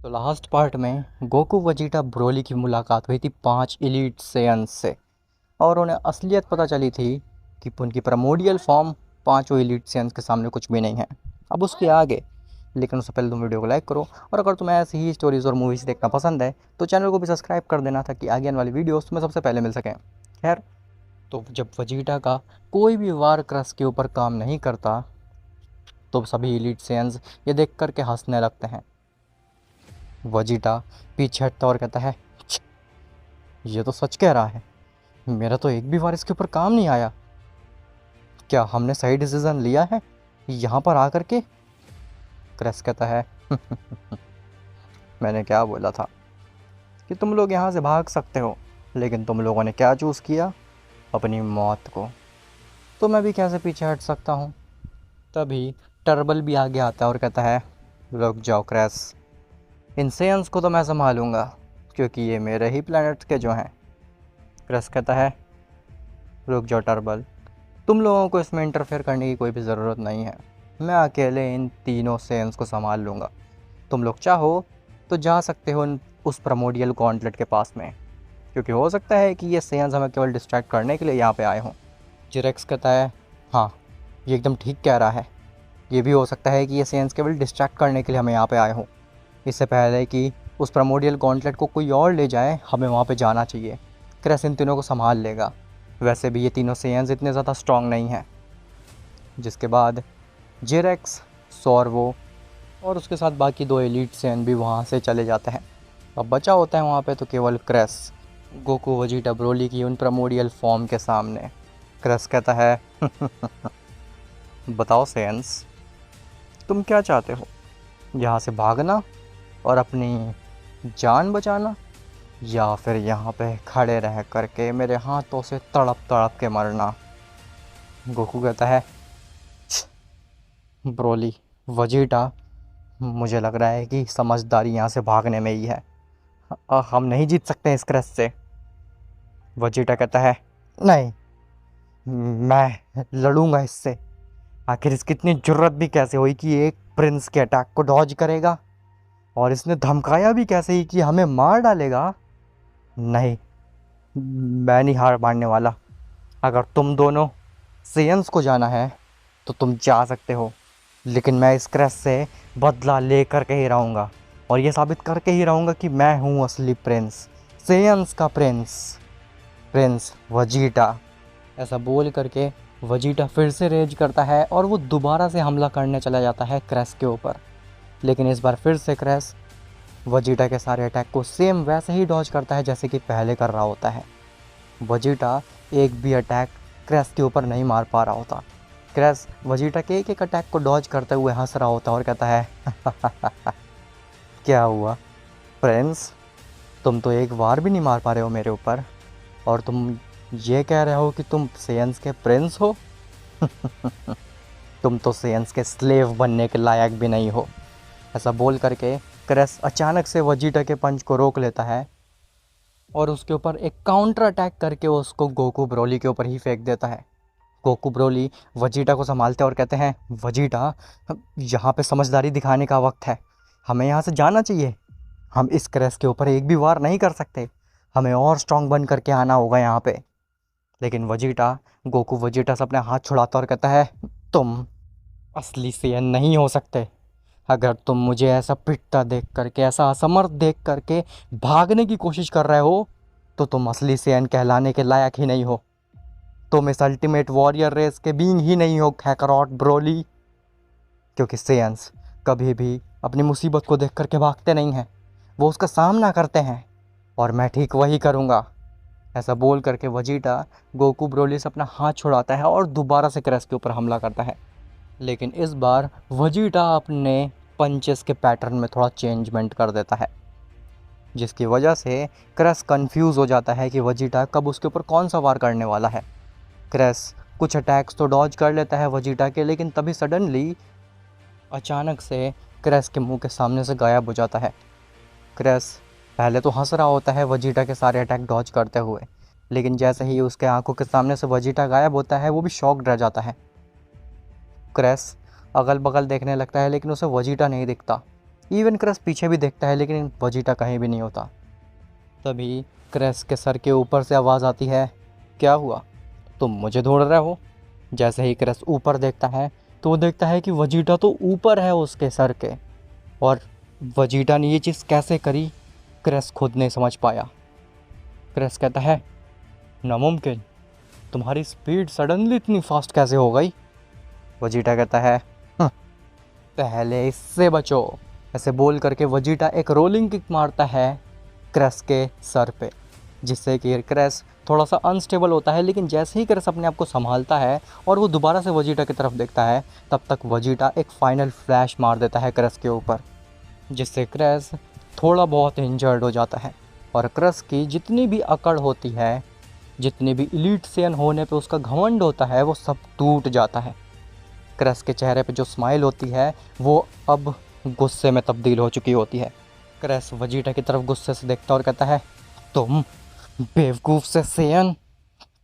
तो last part में Goku Vegeta Broly की मुलाकात हुई थी 5 एलीट सेयन्स से। और उन्हें असलियत पता चली थी कि उनकी प्राइमोर्डियल फॉर्म पांचों एलीट सेयन्स के सामने कुछ भी नहीं है। अब उसके आगे, लेकिन उससे पहले तुम वीडियो को लाइक करो, और अगर तुम्हें ऐसी ही स्टोरीज़ और मूवीज़ देखना पसंद है तो चैनल को भी सब्सक्राइब कर देना ताकि आगे आने वाली वीडियोस तुम्हें सबसे पहले मिल सकें। खैर, तो जब वजीटा का कोई भी वार क्रस के ऊपर काम नहीं करता तो सभी एलीट सेयन्स ये देख कर के हंसने लगते हैं। वजीटा पीछे हटता और कहता है, "छ, ये तो सच कह रहा है। मेरा तो एक भी बार इसके ऊपर काम नहीं आया। क्या हमने सही डिसीजन लिया है यहाँ पर आकर के?" क्रैश कहता है, मैंने क्या बोला था कि तुम लोग यहाँ से भाग सकते हो, लेकिन तुम लोगों ने क्या चूज़ किया? अपनी मौत को। तो मैं भी कैसे पीछे हट सकता हूँ? तभी टर्बल भी आगे आता है और कहता है, रुक जाओ क्रैश, इन सेयन्स को तो मैं संभालूंगा क्योंकि ये मेरे ही प्लैनेट के जो हैं। क्रैश कहता है, रुक जाओ टर्बल, तुम लोगों को इसमें इंटरफेयर करने की कोई भी ज़रूरत नहीं है। मैं अकेले इन तीनों सेयन्स को संभाल लूँगा। तुम लोग चाहो तो जा सकते हो उस प्राइमोर्डियल गॉन्टलेट के पास में, क्योंकि हो सकता है कि ये सेयन्स हमें केवल डिस्ट्रैक्ट करने के लिए यहाँ पे आए हों। जिरेक्स कहता है, हाँ, ये एकदम ठीक कह रहा है। ये भी हो सकता है कि ये सेयन्स केवल डिस्ट्रैक्ट करने के लिए हमें यहाँ पे आए हों। इससे पहले कि उस प्राइमोर्डियल गॉन्टलेट को कोई और ले जाए, हमें वहाँ पे जाना चाहिए। क्रैश इन तीनों को संभाल लेगा। वैसे भी ये तीनों सेयन्स इतने ज़्यादा स्ट्रॉन्ग नहीं हैं। जिसके बाद जिरेक्स, सॉर्वो और उसके साथ बाकी 2 एलीट सेयन भी वहाँ से चले जाते हैं। अब बचा होता है वहाँ पे तो केवल क्रैश, गोकू वजीटा ब्रोली की उन प्राइमोर्डियल फॉर्म के सामने। क्रैश कहता है, बताओ सेयन्स, तुम क्या चाहते हो? यहाँ से भागना और अपनी जान बचाना, या फिर यहाँ पे खड़े रह करके मेरे हाथों से तड़प तड़प के मरना? गोकू कहता है, ब्रोली, वजीटा, मुझे लग रहा है कि समझदारी यहाँ से भागने में ही है। हम नहीं जीत सकते इस क्रश से। वजीटा कहता है, नहीं, मैं लड़ूंगा इससे। आखिर इसकी इतनी जुर्रत भी कैसे हुई कि एक प्रिंस के अटैक को डॉज करेगा, और इसने धमकाया भी कैसे ही कि हमें मार डालेगा। नहीं, मैं नहीं हार मानने वाला। अगर तुम दोनों सेयन्स को जाना है तो तुम जा सकते हो, लेकिन मैं इस क्रश से बदला ले करके ही रहूँगा, और ये साबित करके ही रहूँगा कि मैं हूँ असली प्रिंस, सेयन्स का प्रिंस, प्रिंस वजीटा। ऐसा बोल करके वजीटा फिर से रेज करता है और वो दोबारा से हमला करने चला जाता है क्रैश के ऊपर। लेकिन इस बार फिर से क्रैश वजीटा के सारे अटैक को सेम वैसे ही डॉज करता है जैसे कि पहले कर रहा होता है। वजीटा एक भी अटैक क्रैश के ऊपर नहीं मार पा रहा होता। क्रैश वजीटा के एक एक अटैक को डॉज करते हुए हंस रहा होता और कहता है, क्या हुआ प्रिंस, तुम तो एक बार भी नहीं मार पा रहे हो मेरे ऊपर, और तुम ये कह रहे हो कि तुम सेयन्स के प्रिंस हो? तुम तो सेयन्स के स्लेव बनने के लायक भी नहीं हो। ऐसा बोल करके क्रैश अचानक से वजीटा के पंच को रोक लेता है और उसके ऊपर एक काउंटर अटैक करके उसको गोकू ब्रोली के ऊपर ही फेंक देता है। गोकू ब्रोली वजीटा को संभालते और कहते हैं, वजीटा, यहाँ पे समझदारी दिखाने का वक्त है। हमें यहाँ से जाना चाहिए। हम इस क्रैश के ऊपर एक भी वार नहीं कर सकते। हमें और स्ट्रांग बन करके आना होगा यहाँ पे। लेकिन गोकू वजीटा से अपने हाथ छुड़ाता और कहता है, तुम असली सेयन नहीं हो सकते। अगर तुम मुझे ऐसा पिटता देख करके, ऐसा असमर्थ देख करके भागने की कोशिश कर रहे हो तो तुम असली सेयन कहलाने के लायक ही नहीं हो। तुम इस अल्टीमेट वॉरियर रेस के बीइंग ही नहीं हो काकारोट ब्रोली, क्योंकि सेयन्स कभी भी अपनी मुसीबत को देख करके भागते नहीं हैं, वो उसका सामना करते हैं, और मैं ठीक वही करूँगा। ऐसा बोल करके वजीटा गोकू ब्रोली से अपना हाथ छुड़ाता है और दोबारा से क्रैश के ऊपर हमला करता है। लेकिन इस बार वजीटा अपने पंचेस के पैटर्न में थोड़ा चेंजमेंट कर देता है, जिसकी वजह से क्रैश कंफ्यूज हो जाता है कि वजीटा कब उसके ऊपर कौन सा वार करने वाला है। क्रैश कुछ अटैक्स तो डॉज कर लेता है वजीटा के, लेकिन तभी सडनली अचानक से क्रैश के मुंह के सामने से गायब हो जाता है। क्रैश पहले तो हंस रहा होता है वजीटा के सारे अटैक डॉज करते हुए, लेकिन जैसे ही उसके आंखों के सामने से वजीटा गायब होता है वो भी शॉक्ड रह जाता है। क्रैश अगल बगल देखने लगता है, लेकिन उसे वजीटा नहीं दिखता। इवन क्रस पीछे भी देखता है लेकिन वेजिटा कहीं भी नहीं होता। तभी क्रस के सर के ऊपर से आवाज़ आती है, क्या हुआ, तुम मुझे ढूंढ रहे हो? जैसे ही क्रस ऊपर देखता है तो वो देखता है कि वेजिटा तो ऊपर है उसके सर के। और वेजिटा ने ये चीज़ कैसे करी क्रस खुद नहीं समझ पाया। क्रस कहता है, नामुमकिन, तुम्हारी स्पीड सडनली इतनी फास्ट कैसे हो गई? वेजिटा कहता है, "हं, पहले इससे बचो।" ऐसे बोल करके वेजिटा एक रोलिंग किक मारता है क्रस के सर पे, जिससे कि क्रस थोड़ा सा अनस्टेबल होता है। लेकिन जैसे ही क्रस अपने आप को संभालता है और वो दोबारा से वेजिटा की तरफ देखता है, तब तक वेजिटा एक फाइनल फ्लैश मार देता है क्रस के ऊपर, जिससे क्रस थोड़ा बहुत इंजर्ड हो जाता है। और क्रस की जितनी भी अकड़ होती है, जितनी भी एलीट सेन होने पे उसका घमंड होता है, वो सब टूट जाता है। क्रस के चेहरे पे जो स्माइल होती है वो अब गुस्से में तब्दील हो चुकी होती है। क्रस वेजिटा की तरफ गुस्से से देखता और कहता है, तुम बेवकूफ़ से सेयन,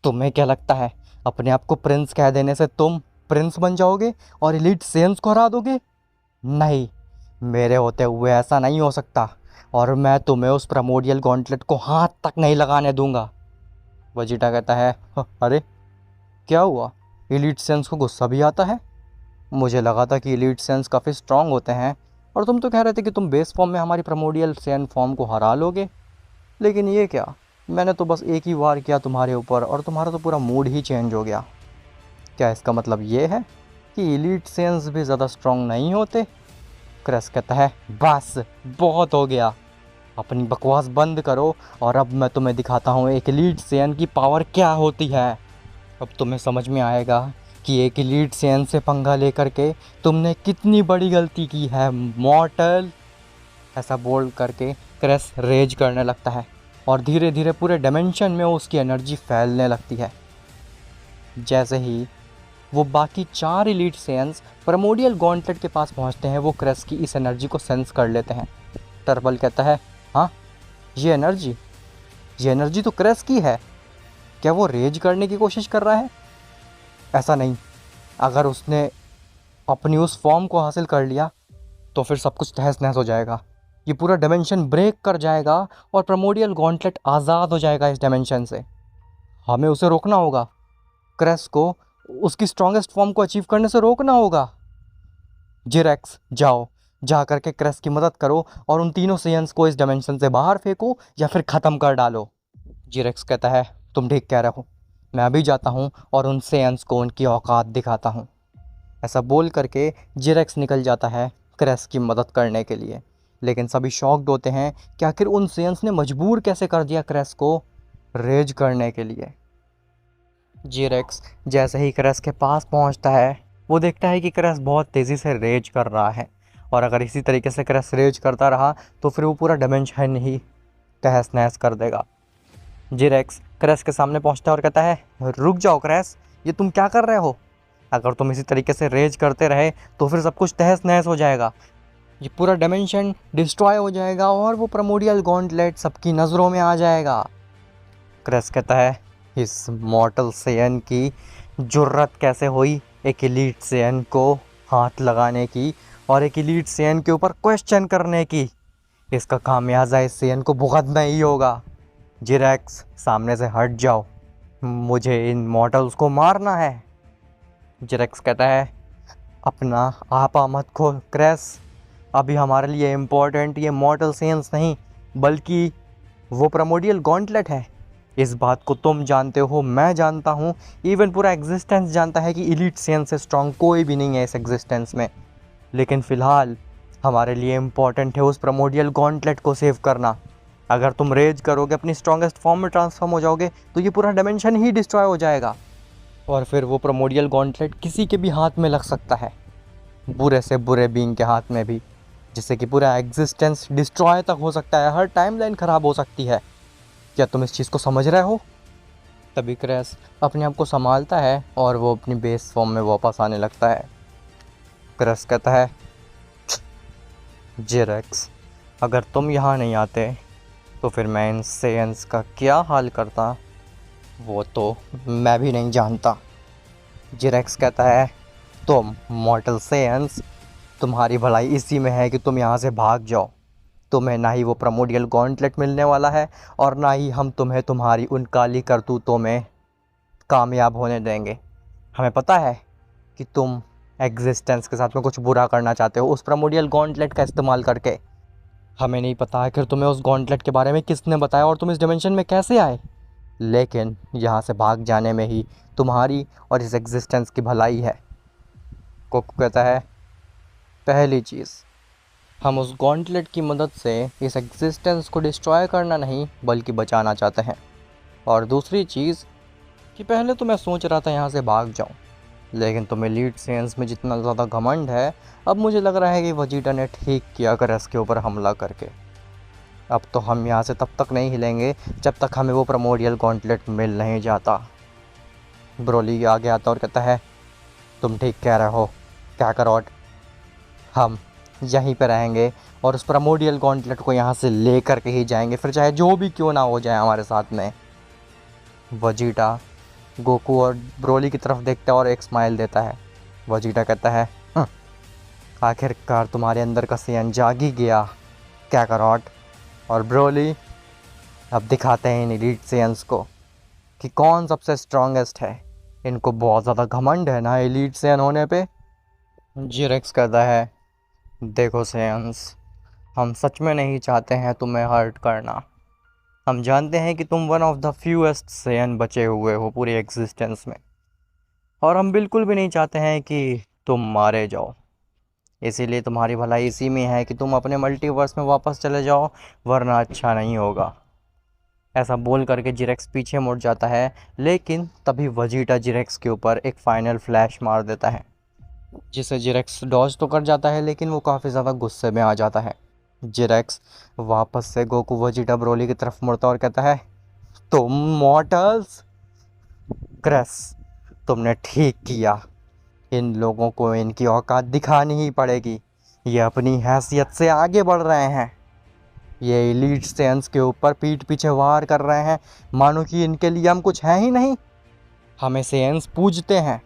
तुम्हें क्या लगता है अपने आप को प्रिंस कह देने से तुम प्रिंस बन जाओगे और एलीट सेयन्स को हरा दोगे? नहीं, मेरे होते हुए ऐसा नहीं हो सकता और मैं तुम्हें उस प्राइमोर्डियल गॉन्टलेट को हाथ तक नहीं लगाने दूंगा। वेजिटा कहता है, अरे क्या हुआ, एलीट सेयन्स को गुस्सा भी आता है? मुझे लगा था कि एलीट सेयन्स काफ़ी स्ट्रांग होते हैं और तुम तो कह रहे थे कि तुम बेस फॉर्म में हमारी प्राइमोर्डियल सेयन फॉर्म को हरा लोगे। लेकिन ये क्या, मैंने तो बस एक ही वार किया तुम्हारे ऊपर और तुम्हारा तो पूरा मूड ही चेंज हो गया। क्या इसका मतलब ये है कि एलीट सेयन्स भी ज़्यादा स्ट्रांग नहीं होते? क्रस कहता है, बस बहुत हो गया, अपनी बकवास बंद करो और अब मैं तुम्हें दिखाता हूँ एक एलीट सेयन की पावर क्या होती है। अब तुम्हें समझ में आएगा कि एक एलीट सेयन से पंगा लेकर के तुमने कितनी बड़ी गलती की है मॉर्टल। ऐसा बोल करके क्रस रेज करने लगता है और धीरे धीरे पूरे डायमेंशन में उसकी एनर्जी फैलने लगती है। जैसे ही वो बाकी 4 एलीट सेयन्स प्राइमोर्डियल गॉन्टलेट के पास पहुंचते हैं, वो क्रस की इस एनर्जी को सेंस कर लेते हैं। टर्बल कहता है, हाँ, ये एनर्जी तो क्रस की है। क्या वो रेज करने की कोशिश कर रहा है? ऐसा नहीं, अगर उसने अपनी उस फॉर्म को हासिल कर लिया तो फिर सब कुछ तहस नहस हो जाएगा, ये पूरा डायमेंशन ब्रेक कर जाएगा और प्राइमोर्डियल गॉन्टलेट आज़ाद हो जाएगा इस डायमेंशन से। हमें उसे रोकना होगा, क्रस को उसकी स्ट्रॉन्गेस्ट फॉर्म को अचीव करने से रोकना होगा। जिरेक्स, जाओ, जा करके क्रस की मदद करो और उन तीनों सेयन्स को इस डायमेंशन से बाहर फेंको या फिर ख़त्म कर डालो। जिरेक्स कहता है, तुम ठीक कह रहे हो, मैं अभी जाता हूँ और उन सेयन्स को उनकी औकात दिखाता हूँ। ऐसा बोल करके जिरेक्स निकल जाता है क्रस की मदद करने के लिए। लेकिन सभी शॉक्ड होते हैं कि आखिर उन सेयन्स ने मजबूर कैसे कर दिया क्रस को रेज करने के लिए। जिरेक्स जैसे ही क्रस के पास पहुंचता है, वो देखता है कि क्रस बहुत तेज़ी से रेज कर रहा है और अगर इसी तरीके से क्रस रेज करता रहा तो फिर वो पूरा डायमेंशन ही तहस नहस कर देगा। जिरेक्स क्रस के सामने पहुंचता है और कहता है, रुक जाओ क्रस, ये तुम क्या कर रहे हो? अगर तुम इसी तरीके से रेज करते रहे तो फिर सब कुछ तहस नहस हो जाएगा, ये पूरा डायमेंशन डिस्ट्रॉय हो जाएगा और वो प्राइमोर्डियल गॉन्टलेट सबकी नज़रों में आ जाएगा। क्रस कहता है, इस मॉर्टल सेयन की जुर्रत कैसे हुई एक एलीट सेयन को हाथ लगाने की और एक एलीट सेयन के ऊपर क्वेश्चन करने की? इसका खामियाजा इस सेयन को भुगतना ही होगा। जिरेक्स, सामने से हट जाओ, मुझे इन मॉर्टल्स को मारना है। जिरेक्स कहता है, अपना आपा मत खो क्रस, अभी हमारे लिए इम्पोर्टेंट ये मॉर्टल सेयन्स नहीं बल्कि वो प्राइमोर्डियल गॉन्टलेट है। इस बात को तुम जानते हो, मैं जानता हूँ, इवन पूरा एग्जिस्टेंस जानता है कि एलीट सेयन से स्ट्रांग कोई भी नहीं है इस एग्जिस्टेंस में। लेकिन फ़िलहाल हमारे लिए इम्पॉर्टेंट है उस प्राइमोर्डियल गॉन्टलेट को सेव करना। अगर तुम रेज करोगे, अपनी स्ट्रॉन्गेस्ट फॉर्म में ट्रांसफॉर्म हो जाओगे तो ये पूरा डायमेंशन ही डिस्ट्रॉय हो जाएगा और फिर वो प्राइमोर्डियल गॉन्टलेट किसी के भी हाथ में लग सकता है, बुरे से बुरे बीइंग के हाथ में भी, जिससे कि पूरा एग्जिस्टेंस डिस्ट्रॉय तक हो सकता है, हर टाइमलाइन ख़राब हो सकती है। क्या तुम इस चीज़ को समझ रहे हो? तभी क्रस अपने आप को संभालता है और वो अपनी बेस फॉर्म में वापस आने लगता है। क्रस कहता है, जिरेक्स, अगर तुम यहाँ नहीं आते तो फिर मैं इन सेयन्स का क्या हाल करता वो तो मैं भी नहीं जानता। जिरेक्स कहता है, तुम मॉर्टल सेयन्स तुम्हारी भलाई इसी में है कि तुम यहाँ से भाग जाओ। तुम्हें ना ही वो प्राइमोर्डियल गॉन्टलेट मिलने वाला है और ना ही हम तुम्हें तुम्हारी उन काली करतूतों में कामयाब होने देंगे। हमें पता है कि तुम एग्जिस्टेंस के साथ में कुछ बुरा करना चाहते हो उस प्राइमोर्डियल गॉन्टलेट का इस्तेमाल करके। हमें नहीं पता आखिर तुम्हें उस गॉन्टलेट के बारे में किसने बताया और तुम इस डिमेंशन में कैसे आए, लेकिन यहाँ से भाग जाने में ही तुम्हारी और इस एग्जिस्टेंस की भलाई है। कोको कहता है, पहली चीज़, हम उस गॉन्टलेट की मदद से इस एग्जिस्टेंस को डिस्ट्रॉय करना नहीं बल्कि बचाना चाहते हैं। और दूसरी चीज़ कि पहले तो मैं सोच रहा था यहाँ से भाग जाऊँ, लेकिन तुम्हें लीड सेंस में जितना ज़्यादा घमंड है, अब मुझे लग रहा है कि वजीटा ने ठीक किया क्रेस के ऊपर हमला करके। अब तो हम यहाँ से तब तक नहीं हिलेंगे जब तक हमें वो प्राइमोर्डियल गॉन्टलेट मिल नहीं जाता। ब्रोली आगे आता और कहता है, तुम ठीक कह रहे हो काकारोट, हम यहीं पे रहेंगे और उस प्राइमोर्डियल गॉन्टलेट को यहाँ से ले कर के ही जाएंगे, फिर चाहे जो भी क्यों ना हो जाए हमारे साथ में। वजीटा गोकू और ब्रोली की तरफ देखता है और एक स्माइल देता है। वजीटा कहता है, आखिरकार तुम्हारे अंदर का सेयन जाग ही गया काकारोट। और ब्रोली, अब दिखाते हैं इन एलीट सेयन्स को कि कौन सबसे स्ट्रॉन्गेस्ट है। इनको बहुत ज़्यादा घमंड है ना एलीट सेयन होने पे। जिरेक्स कहता है, देखो सेयन्स, हम सच में नहीं चाहते हैं तुम्हें हर्ट करना। हम जानते हैं कि तुम one of the fewest Saiyan बचे हुए हो पूरी एग्जिस्टेंस में, और हम बिल्कुल भी नहीं चाहते हैं कि तुम मारे जाओ। इसीलिए तुम्हारी भलाई इसी में है कि तुम अपने मल्टीवर्स में वापस चले जाओ, वरना अच्छा नहीं होगा। ऐसा बोल करके जिरेक्स पीछे मुड़ जाता है, लेकिन तभी वजीटा जिरेक्स के ऊपर एक फाइनल फ्लैश मार देता है, जिसे जिरेक्स डॉज तो कर जाता है, लेकिन वो काफ़ी ज़्यादा गुस्से में आ जाता है। जिरेक्स वापस से गोकू वजीटा ब्रोली की तरफ मुड़ता और कहता है, तुम मॉर्टल्स, क्रेस, तुमने ठीक किया। इन लोगों को इनकी औकात दिखानी ही पड़ेगी। ये अपनी हैसियत से आगे बढ़ रहे हैं। ये एलीट सेयन्स के ऊपर पीठ पीछे वार कर रहे हैं, मानो कि इनके लिए हम कुछ हैं ही नहीं। हमें सेयन्स पूजते हैं,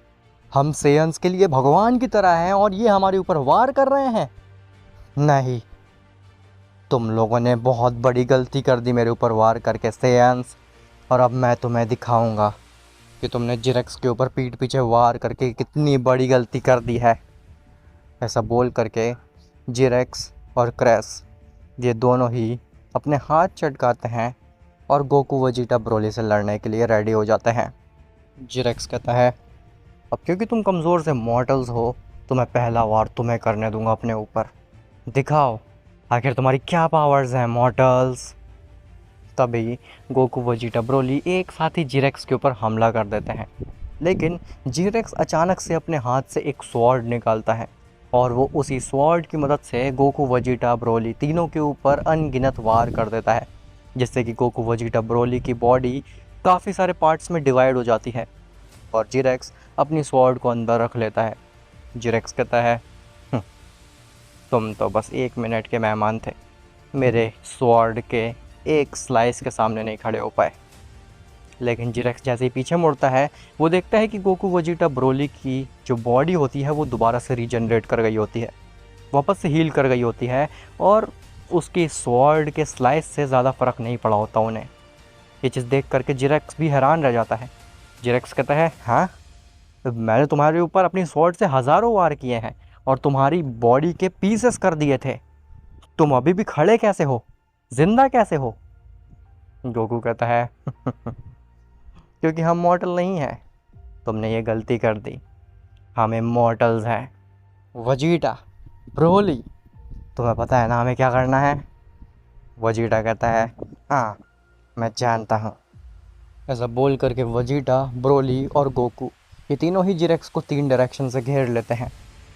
हम सेयन्स के लिए भगवान की तरह हैं, और ये हमारे ऊपर वार कर रहे हैं। नहीं, तुम लोगों ने बहुत बड़ी गलती कर दी मेरे ऊपर वार करके सेयन्स, और अब मैं तुम्हें दिखाऊंगा कि तुमने जिरेक्स के ऊपर पीठ पीछे वार करके कितनी बड़ी गलती कर दी है। ऐसा बोल करके जिरेक्स और क्रेस ये दोनों ही अपने हाथ चटकाते हैं और गोकू वजीटा ब्रोली से लड़ने के लिए रेडी हो जाते हैं। जिरेक्स कहता है, अब क्योंकि तुम कमज़ोर से मॉर्टल्स हो, तो मैं पहला वार तुम्हें करने दूंगा अपने ऊपर। दिखाओ आखिर तुम्हारी क्या पावर्स हैं मॉर्टल्स। तभी गोकू वजीटा ब्रोली एक साथ ही जिरेक्स के ऊपर हमला कर देते हैं, लेकिन जिरेक्स अचानक से अपने हाथ से एक स्वॉर्ड निकालता है और वो उसी स्वॉर्ड की मदद से गोकू वजीटा ब्रोली तीनों के ऊपर अनगिनत वार कर देता है, जिससे कि गोकू वजीटा ब्रोली की बॉडी काफ़ी सारे पार्ट्स में डिवाइड हो जाती है और जिरेक्स अपनी स्वॉर्ड को अंदर रख लेता है। जिरेक्स कहता है, तुम तो बस 1 मिनट के मेहमान थे, मेरे स्वॉर्ड के एक स्लाइस के सामने नहीं खड़े हो पाए। लेकिन जिरेक्स जैसे ही पीछे मुड़ता है, वो देखता है कि गोकू वजीटा ब्रोली की जो बॉडी होती है वो दोबारा से रीजनरेट कर गई होती है, वापस से हील कर गई होती है, और उसकी स्वॉर्ड के स्लाइस से ज़्यादा फ़र्क नहीं पड़ा होता उन्हें। ये चीज़ देख करके जिरेक्स भी हैरान रह जाता है। जिरेक्स कहता है, हाँ, मैंने तुम्हारे ऊपर अपनी स्वॉर्ड से हज़ारों वार किए हैं और तुम्हारी बॉडी के पीसेस कर दिए थे, तुम अभी भी खड़े कैसे हो, जिंदा कैसे हो। गोकू कहता है, क्योंकि हम मॉर्टल नहीं हैं, तुमने ये गलती कर दी, हम इमॉर्टल्स हैं। वजीटा, ब्रोली, तुम्हें पता है ना हमें क्या करना है। वजीटा कहता है, हाँ मैं जानता हूँ। ऐसा बोल करके वजीटा, ब्रोली और गोकू ये तीनों ही जिरेक्स को 3 डायरेक्शन से घेर लेते हैं,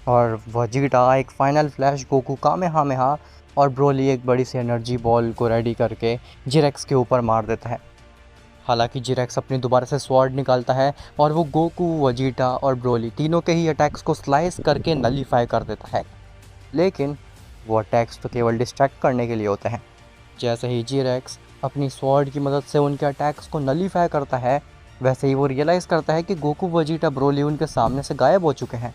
और वजीटा एक फाइनल फ्लैश गोकू कामेहामेहा और ब्रोली एक बड़ी सी एनर्जी बॉल को रेडी करके जिरेक्स के ऊपर मार देता है। हालांकि जिरेक्स अपनी दोबारा से स्वॉर्ड निकालता है और वो गोकू, वजीटा और ब्रोली तीनों के ही अटैक्स को स्लाइस करके नलीफाई कर देता है, लेकिन वो अटैक्स तो केवल डिस्ट्रैक्ट करने के लिए होते हैं। जैसे ही जिरेक्स अपनी स्वॉर्ड की मदद से उनके अटैक्स को नलीफाई करता है, वैसे ही वो रियलाइज़ करता है कि गोकू, वजीटा, ब्रोली उनके सामने से गायब हो चुके हैं।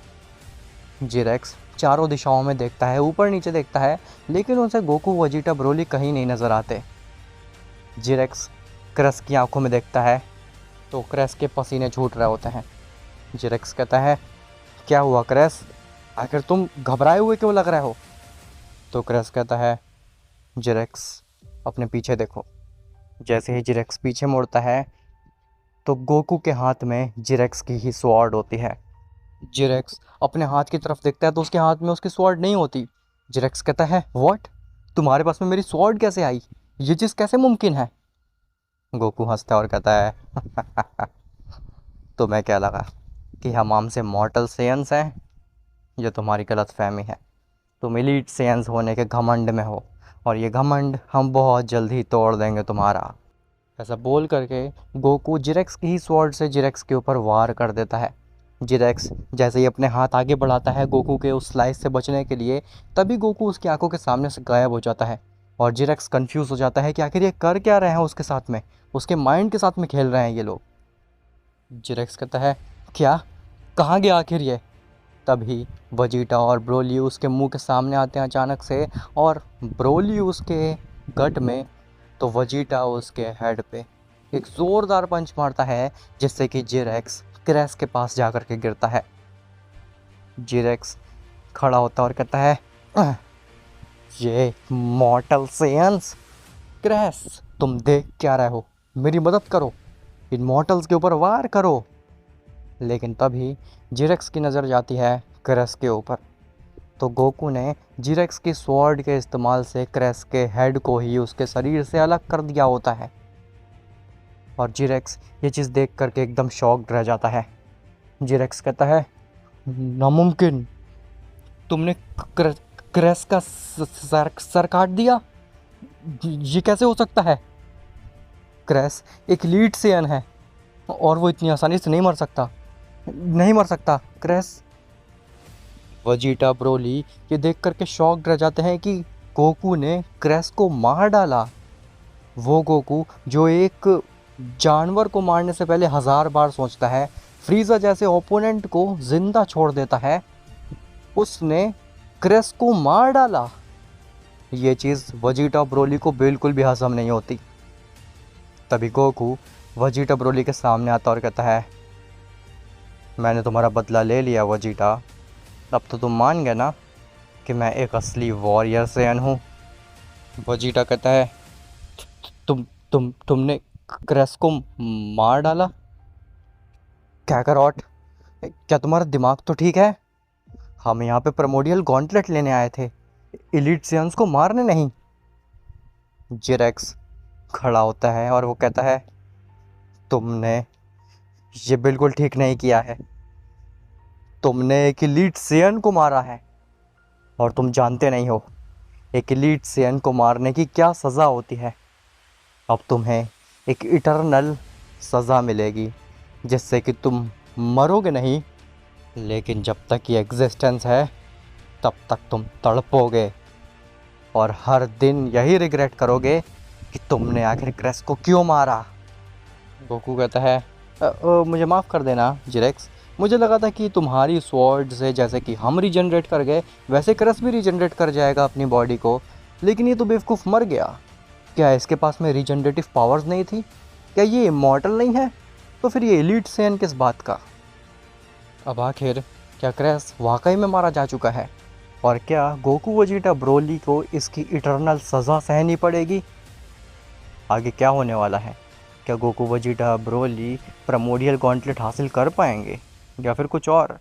जिरेक्स चारों दिशाओं में देखता है, ऊपर नीचे देखता है, लेकिन उसे गोकू, वेजिटा, ब्रोली कहीं नहीं नज़र आते। जिरेक्स क्रस की आंखों में देखता है तो क्रस के पसीने छूट रहे होते हैं। जिरेक्स कहता है, क्या हुआ क्रस, आखिर तुम घबराए हुए क्यों लग रहे हो? तो क्रस कहता है, जिरेक्स अपने पीछे देखो। जैसे ही जिरेक्स पीछे मुड़ता है तो गोकू के हाथ में जिरेक्स की ही स्वॉर्ड होती है। जिरेक्स अपने हाथ की तरफ देखता है तो उसके हाथ में उसकी स्वॉर्ड नहीं होती। जिरेक्स कहता है, व्हाट, तुम्हारे पास में मेरी स्वॉर्ड कैसे आई, ये चीज़ कैसे मुमकिन है? गोकू हंसता है और कहता है, तुम्हें क्या लगा कि हम हमसे मॉर्टल सेयंस हैं? ये तुम्हारी गलत फहमी है। तुम एलीट सेयंस होने के घमंड में हो, और ये घमंड हम बहुत जल्द ही तोड़ देंगे तुम्हारा। ऐसा बोल करके गोकू जिरेक्स की ही स्वॉर्ड से जिरेक्स के ऊपर वार कर देता है। जिरेक्स जैसे ही अपने हाथ आगे बढ़ाता है गोकू के उस स्लाइस से बचने के लिए, तभी गोकू उसकी आंखों के सामने से गायब हो जाता है। और जिरेक्स कंफ्यूज हो जाता है कि आखिर ये कर क्या रहे हैं उसके साथ में, उसके माइंड के साथ में खेल रहे हैं ये लोग। जिरेक्स कहता है, क्या, कहाँ गया आखिर ये? तभी वजीटा और ब्रोली उसके मुंह के सामने आते हैं अचानक से, और ब्रोली उसके गट में तो वजीटा उसके हेड पे एक ज़ोरदार पंच मारता है, जिससे कि जिरेक्स क्रैस के पास जा कर के गिरता है। जिरेक्स खड़ा होता और कहता है, "आह, ये मॉर्टल सेयंस, क्रैस तुम देख क्या रहे हो, मेरी मदद करो, इन मॉर्टल्स के ऊपर वार करो।" लेकिन तभी जिरेक्स की नज़र जाती है क्रैस के ऊपर, तो गोकू ने जिरेक्स की स्वॉर्ड के इस्तेमाल से क्रैस के हेड को ही उसके शरीर से अलग कर दिया होता है। और जिरेक्स ये चीज़ देख करके एकदम शॉक्ड रह जाता है। जिरेक्स कहता है, नामुमकिन, तुमने क्रैस का सर काट दिया, ये कैसे हो सकता है? क्रैस एक लीड सेयन है और वो इतनी आसानी से नहीं मर सकता, नहीं मर सकता क्रैस। वजीटा, ब्रोली ये देख करके शॉक्ड रह जाते हैं कि गोकू ने क्रैस को मार डाला। वो गोकू जो एक जानवर को मारने से पहले 1000 बार सोचता है, फ्रीज़ा जैसे ओपोनेंट को जिंदा छोड़ देता है, उसने क्रैस को मार डाला। ये चीज़ वजीटा, ब्रोली को बिल्कुल भी हजम नहीं होती। तभी गोकू वजीटा, ब्रोली के सामने आता और कहता है, मैंने तुम्हारा बदला ले लिया वजीटा, अब तो तुम मान गए ना कि मैं एक असली वॉरियर सेयन हूँ। वजीटा कहता है, तुमने क्रैस को मार डाला? कैकारॉट, क्या तुम्हारा दिमाग तो ठीक है? हम यहाँ पे प्रिमोर्डियल गॉन्टलेट लेने आए थे, एलीट सेयंस को मारने नहीं। जिरेक्स खड़ा होता है और वो कहता है, तुमने ये बिल्कुल ठीक नहीं किया है, तुमने एक एलीट सेयन को मारा है, और तुम जानते नहीं हो एक एलीट सेयन को मारने की क्या सज़ा होती है। अब तुम्हें एक इटर्नल सज़ा मिलेगी, जिससे कि तुम मरोगे नहीं, लेकिन जब तक ये एग्जिस्टेंस है तब तक तुम तड़पोगे और हर दिन यही रिग्रेट करोगे कि तुमने आखिर क्रैस को क्यों मारा। गोकू कहता है, मुझे माफ़ कर देना जिरेक्स, मुझे लगा था कि तुम्हारी स्वॉर्ड से जैसे कि हम रीजनरेट कर गए वैसे क्रैस भी रीजनरेट कर जाएगा अपनी बॉडी को, लेकिन ये तो बेवकूफ़ मर गया। क्या इसके पास में रीजनरेटिव पावर्स नहीं थी? क्या ये इमॉर्टल नहीं है? तो फिर ये एलीट सेयन किस बात का? अब आखिर क्या क्रैस वाकई में मारा जा चुका है? और क्या गोकू, वजीटा, ब्रोली को इसकी इटर्नल सज़ा सहनी पड़ेगी? आगे क्या होने वाला है? क्या गोकू, वजीटा, ब्रोली प्रिमोर्डियल गॉन्टलेट हासिल कर पाएंगे या फिर कुछ और?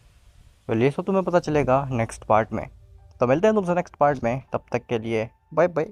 तो ये सब तुम्हें पता चलेगा नेक्स्ट पार्ट में। तो मिलते हैं तुमसे नेक्स्ट पार्ट में, तब तक के लिए बाय बाय।